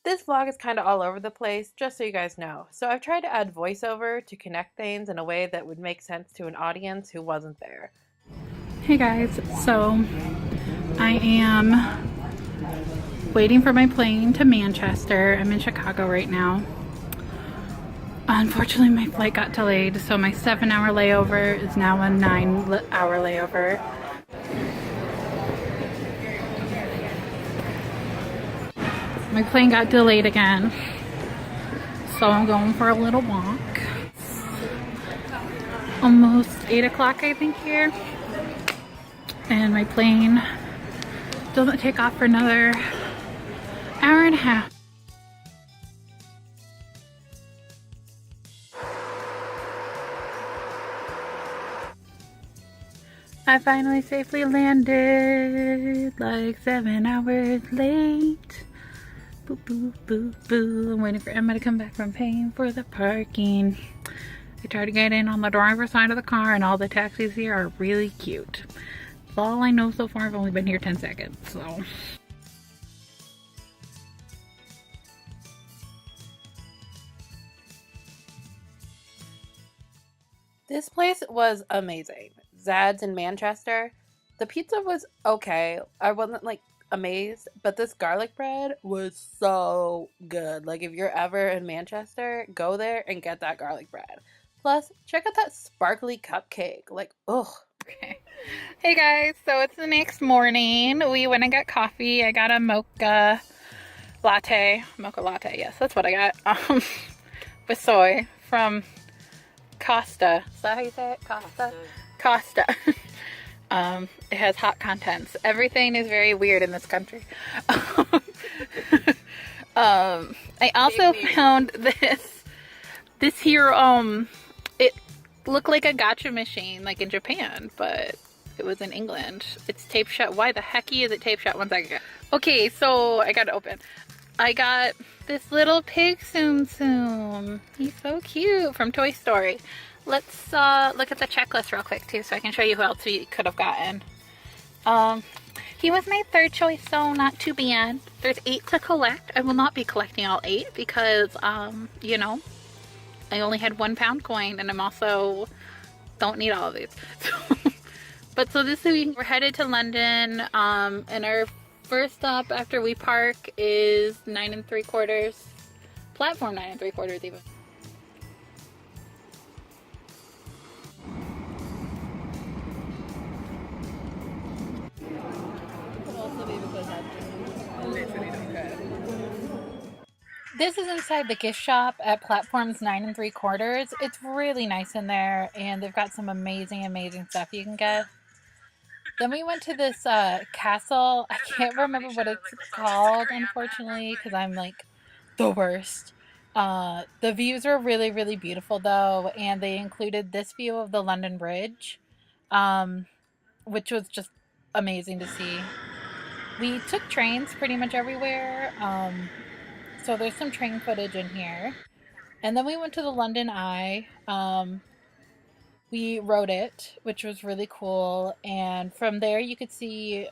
This vlog is kind of all over the place, just so you guys know. So I've tried to add voiceover to connect things in a way that would make sense to an audience who wasn't there. Hey guys, so I am waiting for my plane to Manchester. I'm in Chicago right now. Unfortunately, my flight got delayed, so my 7-hour layover is now a 9-hour layover. My plane got delayed again, so I'm going for a little walk. Almost 8 o'clock, I think, here. And my plane doesn't take off for another hour and a half. I finally safely landed, like 7 hours late. Boo, boo, boo, boo. I'm waiting for Emma to come back from paying for the parking. I tried to get in on the driver's side of the car, and all the taxis here are really cute. That's all I know so far. I've only been here 10 seconds, so. This place was amazing. Zad's in Manchester. The pizza was okay. I wasn't like amazed, but this garlic bread was so good. Like if you're ever in Manchester, go there and get that garlic bread. Plus, check out that sparkly cupcake. Like, ugh. Okay. Hey guys, so it's the next morning. We went and got coffee. I got a mocha latte. Mocha latte, yes, that's what I got. With soy from Costa. Is that how you say it? Costa? Costa. It has hot contents. Everything is very weird in this country. I also found this here, it looked like a gacha machine, like in Japan, but it was in England. It's taped shut. Why the hecky is it taped shut? One second. Okay, so I got it open. I got this little pig Tsum Tsum. He's so cute, from Toy Story. Let's look at the checklist real quick too, so I can show you who else we could have gotten. He was my third choice, so not too bad. There's 8 to collect. I will not be collecting all 8 because, you know, I only had 1 pound coin, and I'm also don't need all of these. But so this week we're headed to London, and our first stop after we park is 9 3/4, platform 9 3/4 even. This is inside the gift shop at platforms 9 3/4. It's really nice in there, and they've got some amazing stuff you can get. Then we went to this castle. I can't remember what it's called, unfortunately, because I'm like the worst. The views were really beautiful though, and they included this view of the London Bridge, which was just amazing to see. We took trains pretty much everywhere, so there's some train footage in here. And then we went to the London Eye. We rode it, which was really cool, and from there you could see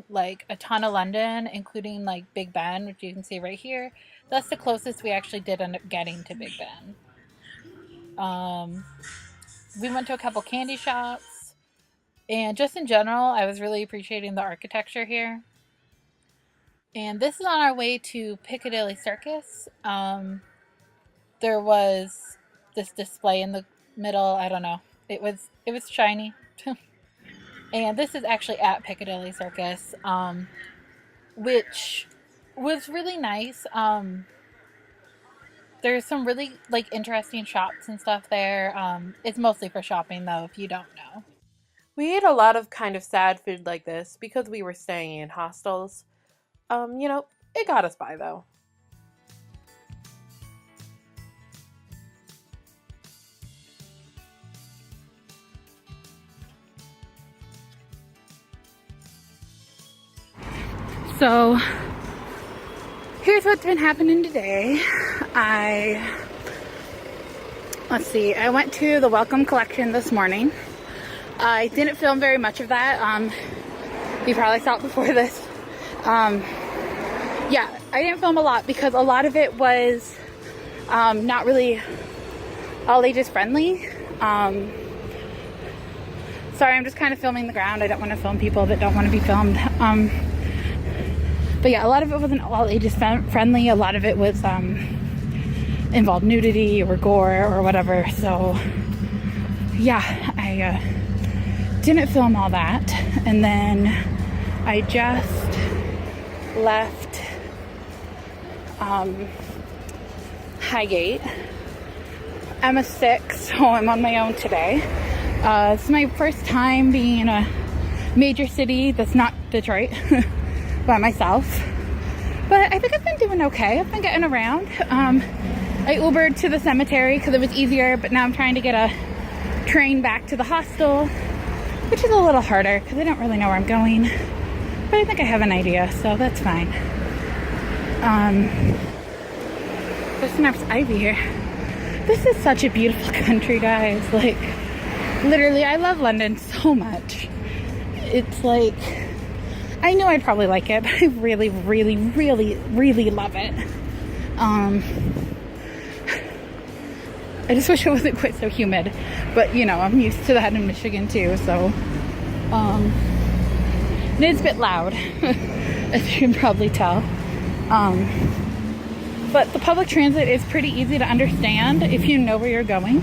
like a ton of London, including like Big Ben, which you can see right here. That's the closest we actually did end up getting to Big Ben. We went to a couple candy shops, and just in general I was really appreciating the architecture here. And this is on our way to Piccadilly Circus. There was this display in the middle. I don't know. It was shiny. And this is actually at Piccadilly Circus, which was really nice. There's some really like interesting shops and stuff there. It's mostly for shopping though, if you don't know. We ate a lot of kind of sad food like this because we were staying in hostels. You know, it got us by though. So here's what's been happening today. Let's see, I went to the Welcome Collection this morning. I didn't film very much of that. You probably saw it before this. Yeah, I didn't film a lot because a lot of it was not really all ages friendly. Sorry, I'm just kind of filming the ground. I don't want to film people that don't want to be filmed. But yeah, a lot of it wasn't all ages friendly. A lot of it was involved nudity or gore or whatever. So yeah, I didn't film all that. And then I just left Highgate. Emma's sick, so I'm on my own today. It's my first time being in a major city that's not Detroit by myself. But I think I've been doing okay. I've been getting around. I Ubered to the cemetery because it was easier, but now I'm trying to get a train back to the hostel, which is a little harder because I don't really know where I'm going. But I think I have an idea, so that's fine. There's an ivy here. This is such a beautiful country, guys. Like, literally, I love London so much. It's like, I knew I'd probably like it, but I really, really, really, really love it. I just wish it wasn't quite so humid. But, you know, I'm used to that in Michigan, too, so. And it's a bit loud, as you can probably tell. But the public transit is pretty easy to understand if you know where you're going,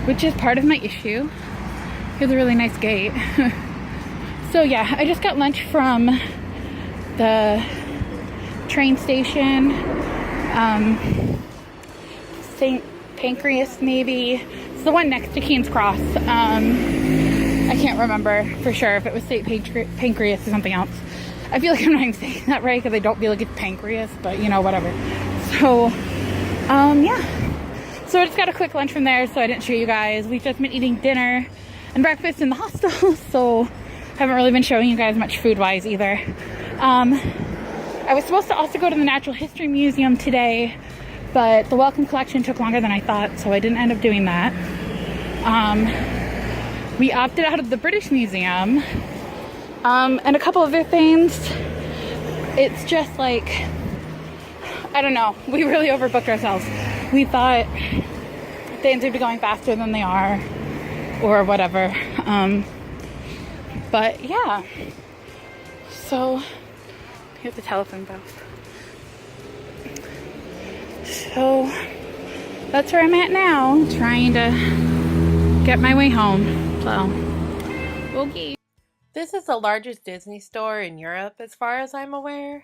which is part of my issue. Here's a really nice gate. So yeah, I just got lunch from the train station. St. Pancras, maybe. It's the one next to King's Cross. I can't remember for sure if it was St. Pancras or something else. I feel like I'm not even saying that right because I don't feel like it's pancreas, but you know, whatever. So, yeah. So I just got a quick lunch from there, so I didn't show you guys. We've just been eating dinner and breakfast in the hostel, so haven't really been showing you guys much food-wise either. I was supposed to also go to the Natural History Museum today, but the welcome collection took longer than I thought, so I didn't end up doing that. We opted out of the British Museum, and a couple other things. It's just like, I don't know, we really overbooked ourselves. We thought things would be going faster than they are, or whatever. But yeah, so here's the telephone booth. So that's where I'm at now, trying to get my way home. So, okay. This is the largest Disney store in Europe, as far as I'm aware.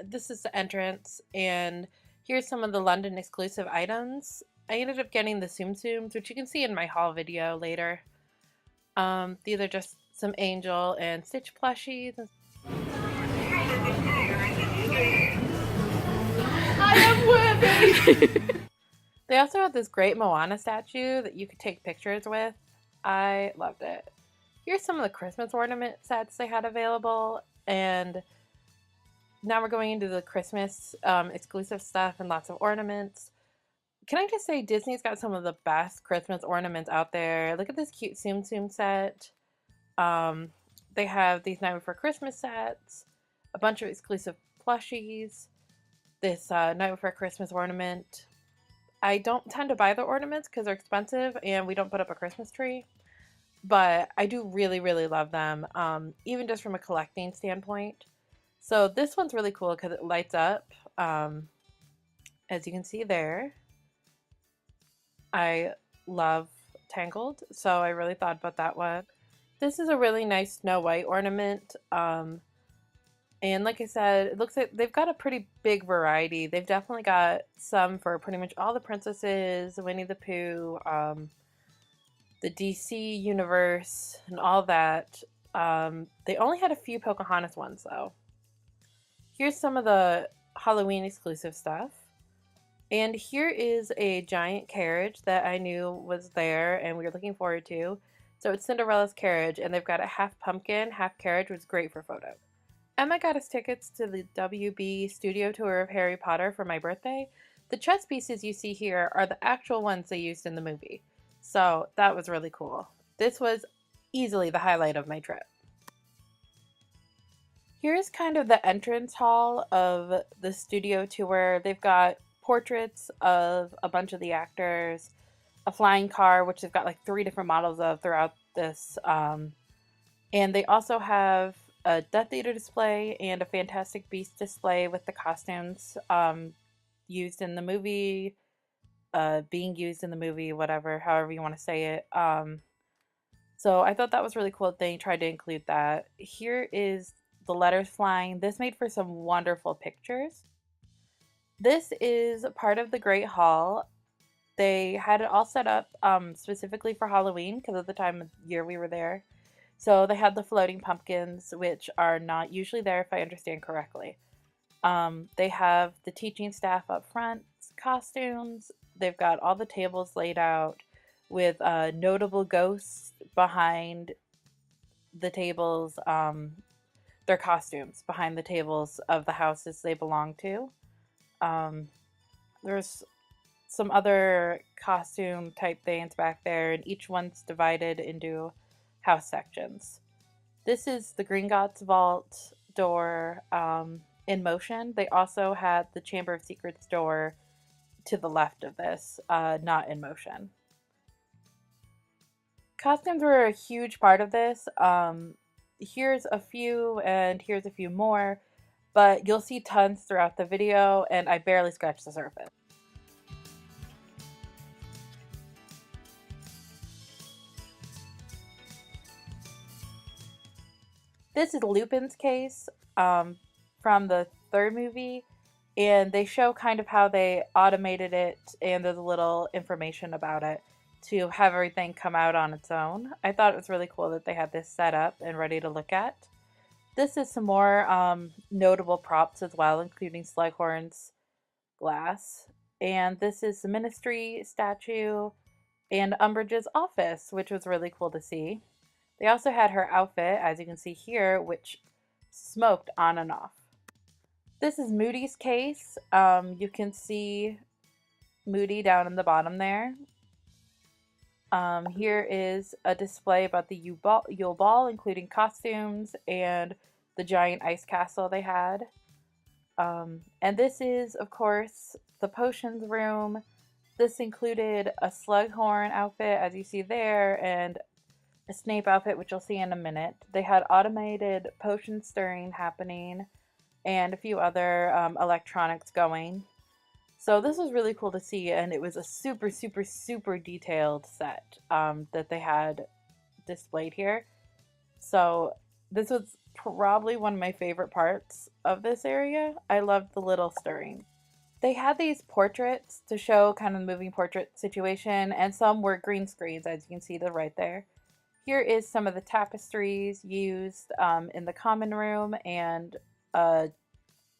This is the entrance, and here's some of the London exclusive items. I ended up getting the Tsum Tsums, which you can see in my haul video later. These are just some Angel and Stitch plushies. I am worthy! They also have this great Moana statue that you could take pictures with. I loved it. Here's some of the Christmas ornament sets they had available, and now we're going into the Christmas exclusive stuff and lots of ornaments. Can I just say Disney's got some of the best Christmas ornaments out there. Look at this cute Tsum Tsum set. They have these Night Before Christmas sets, a bunch of exclusive plushies, this Night Before Christmas ornament. I don't tend to buy the ornaments because they're expensive and we don't put up a Christmas tree. But I do really, really love them, even just from a collecting standpoint. So this one's really cool because it lights up, as you can see there. I love Tangled, so I really thought about that one. This is a really nice Snow White ornament, and like I said, it looks like they've got a pretty big variety. They've definitely got some for pretty much all the princesses, Winnie the Pooh, the DC universe, and all that. They only had a few Pocahontas ones, though. Here's some of the Halloween exclusive stuff. And here is a giant carriage that I knew was there and we were looking forward to. So it's Cinderella's carriage, and they've got a half pumpkin, half carriage, which is great for photos. Emma got us tickets to the WB studio tour of Harry Potter for my birthday. The chess pieces you see here are the actual ones they used in the movie. So that was really cool. This was easily the highlight of my trip. Here's kind of the entrance hall of the studio tour. They've got portraits of a bunch of the actors, a flying car, which they've got like three different models of throughout this. And they also have a Death Eater display and a Fantastic Beast display with the costumes used in the movie, being used in the movie, whatever, however you want to say it. So I thought that was really cool that they tried to include that. Here is the letters flying. This made for some wonderful pictures. This is part of the Great Hall. They had it all set up specifically for Halloween because of the time of year we were there. So they had the floating pumpkins, which are not usually there if I understand correctly. They have the teaching staff up front, costumes. They've got all the tables laid out with notable ghosts behind the tables, their costumes behind the tables of the houses they belong to. Um, there's some other costume type things back there, and each one's divided into house sections. This is the Gringotts Vault door in motion. They also had the Chamber of Secrets door to the left of this, not in motion. Costumes were a huge part of this. Here's a few, and here's a few more, but you'll see tons throughout the video, and I barely scratched the surface. This is Lupin's case from the third movie, and they show kind of how they automated it, and there's a little information about it to have everything come out on its own. I thought it was really cool that they had this set up and ready to look at. This is some more notable props as well, including Slughorn's glass. And this is the Ministry statue and Umbridge's office, which was really cool to see. They also had her outfit, as you can see here, which smoked on and off. This is Moody's case. You can see Moody down in the bottom there. Here is a display about the Yule Ball, including costumes and the giant ice castle they had. And this is, of course, the potions room. This included a Slughorn outfit, as you see there, and a Snape outfit, which you'll see in a minute. They had automated potion stirring happening and a few other electronics going. So this was really cool to see, and it was a super, super, super detailed set that they had displayed here. So this was probably one of my favorite parts of this area. I loved the little stirring. They had these portraits to show kind of the moving portrait situation, and some were green screens, as you can see right there. Here is some of the tapestries used in the common room and a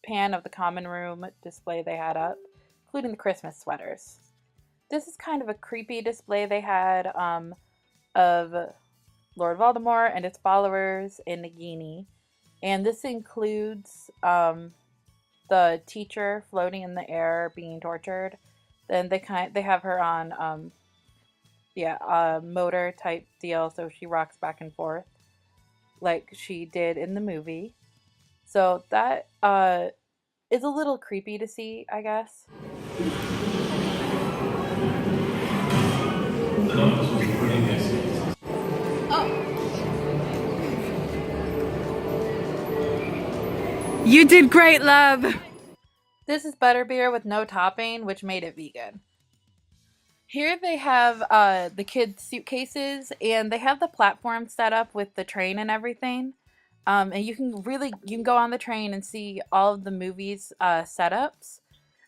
pan of the common room display they had up, including the Christmas sweaters. This is kind of a creepy display they had of Lord Voldemort and his followers in Nagini. And this includes the teacher floating in the air being tortured. Then they have her on a motor type deal, so she rocks back and forth like she did in the movie. So that is a little creepy to see, I guess. You did great, love! This is butterbeer with no topping, which made it vegan. Here they have the kids' suitcases, and they have the platform set up with the train and everything. And you can go on the train and see all of the movies' setups.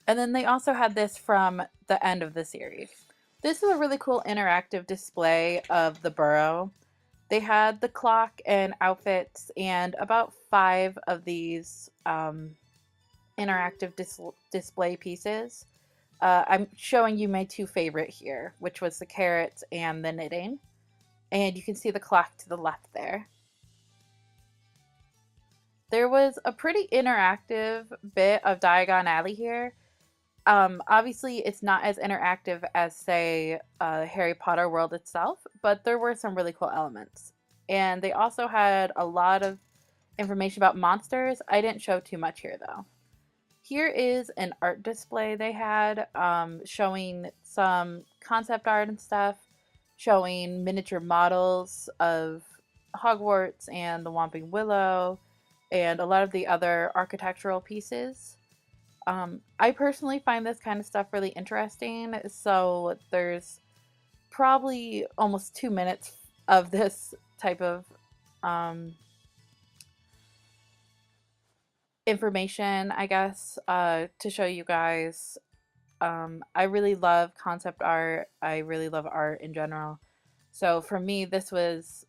And then they also had this from the end of the series. This is a really cool interactive display of the Burrow. They had the clock and outfits and about 5 of these interactive display pieces. I'm showing you my 2 favorite here, which was the carrots and the knitting. And you can see the clock to the left there. There was a pretty interactive bit of Diagon Alley here. Obviously, it's not as interactive as, say, Harry Potter world itself, but there were some really cool elements. And they also had a lot of information about monsters. I didn't show too much here though. Here is an art display they had, showing some concept art and stuff, showing miniature models of Hogwarts and the Whomping Willow, and a lot of the other architectural pieces. I personally find this kind of stuff really interesting, so there's probably almost 2 minutes of this type of um, information, I guess, to show you guys. I really love concept art. I really love art in general. So for me, this was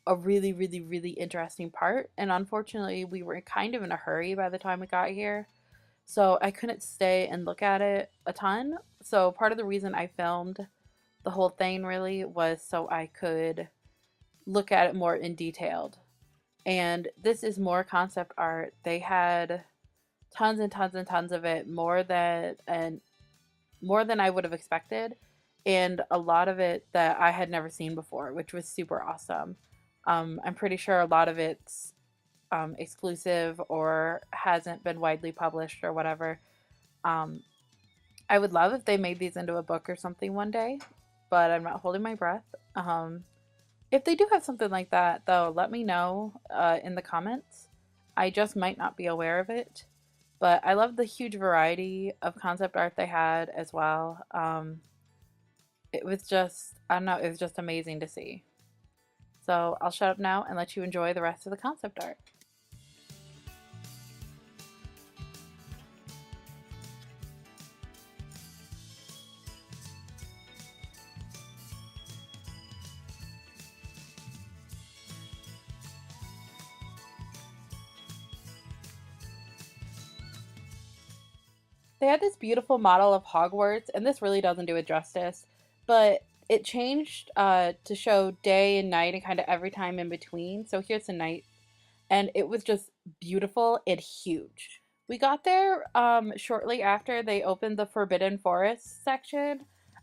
a really, really, really interesting part. And unfortunately, we were kind of in a hurry by the time we got here. So I couldn't stay and look at it a ton. So part of the reason I filmed the whole thing really was so I could look at it more in detailed. And this is more concept art. They had tons and tons and tons of it, more than I would have expected, and a lot of it that I had never seen before, which was super awesome. I'm pretty sure a lot of it's exclusive or hasn't been widely published or whatever. Um, I would love if they made these into a book or something one day, but I'm not holding my breath. If they do have something like that, though, let me know in the comments. I just might not be aware of it. But I love the huge variety of concept art they had as well. It was just, I don't know, it was just amazing to see. So I'll shut up now and let you enjoy the rest of the concept art. They had this beautiful model of Hogwarts, and this really doesn't do it justice, but it changed to show day and night and kind of every time in between. So here's the night, and it was just beautiful and huge. We got there shortly after they opened the Forbidden Forest section.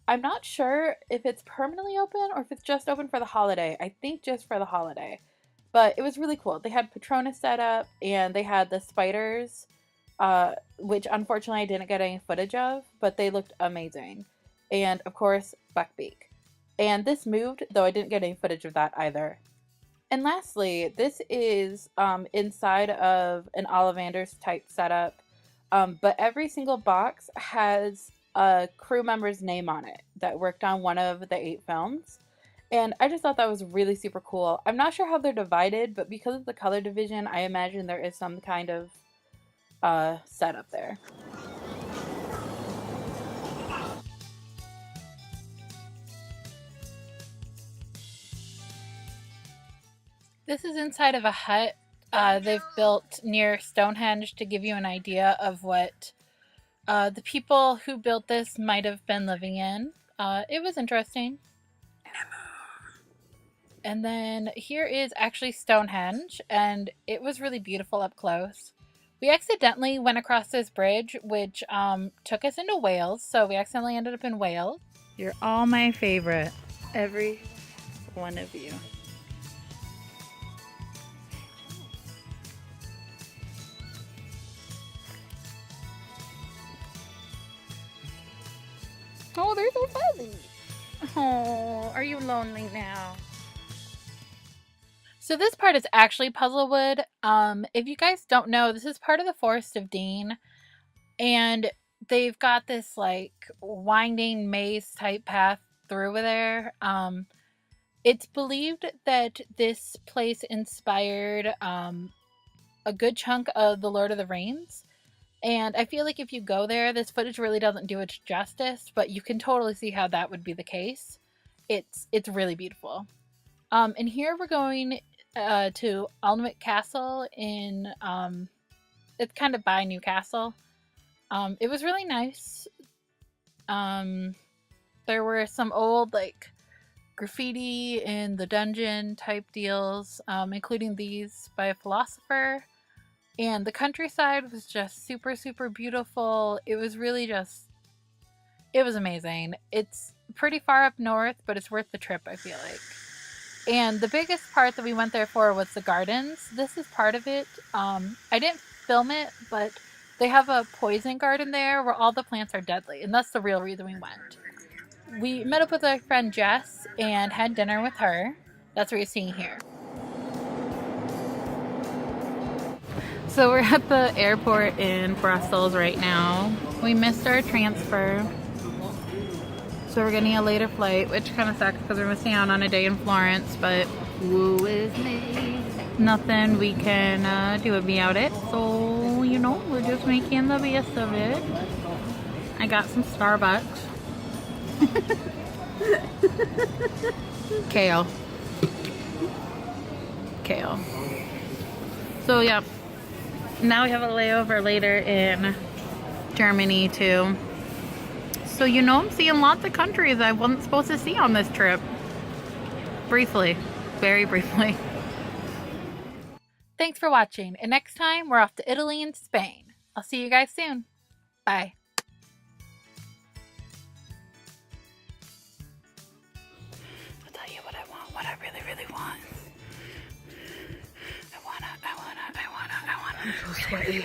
I'm not sure if it's permanently open or if it's just open for the holiday. I think just for the holiday. But it was really cool. They had Patronus set up and they had the spiders, which unfortunately I didn't get any footage of, but they looked amazing. And of course, Buckbeak. And this moved, though I didn't get any footage of that either. And lastly, this is inside of an Ollivanders type setup, but every single box has a crew member's name on it that worked on one of the 8 films. And I just thought that was really super cool. I'm not sure how they're divided, but because of the color division, I imagine there is some kind of setup there. This is inside of a hut they've built near Stonehenge to give you an idea of what the people who built this might have been living in. It was interesting. And then here is actually Stonehenge, and it was really beautiful up close. We accidentally went across this bridge, which took us into Wales, so we accidentally ended up in Wales. You're all my favorite, every one of you. Oh, they're so fuzzy. Oh, are you lonely now? So this part is actually Puzzlewood. If you guys don't know, this is part of the Forest of Dean, and they've got this like winding maze type path through there. It's believed that this place inspired a good chunk of the Lord of the Rings. And I feel like if you go there, this footage really doesn't do it justice, but you can totally see how that would be the case. It's really beautiful. And here we're going to Alnwick Castle in it's kind of by Newcastle. It was really nice. There were some old like graffiti in the dungeon type deals, including these by a philosopher. And the countryside was just super, super beautiful. It was really just, it was amazing. It's pretty far up north, but it's worth the trip, I feel like. And the biggest part that we went there for was the gardens. This is part of it. I didn't film it, but they have a poison garden there where all the plants are deadly, and that's the real reason we went. We met up with our friend Jess and had dinner with her. That's what you're seeing here. So we're at the airport in Brussels right now. We missed our transfer. So we're getting a later flight, which kind of sucks because we're missing out on a day in Florence, but woo is me. Nothing we can do about it. So, you know, we're just making the best of it. I got some Starbucks. Kale. Kale. So, yeah. Now we have a layover later in Germany, too. So, you know, I'm seeing lots of countries I wasn't supposed to see on this trip. Briefly. Very briefly. Thanks for watching. And next time, we're off to Italy and Spain. I'll see you guys soon. Bye. I'll tell you what I want, what I really, really want. I wanna. I'm so sweaty.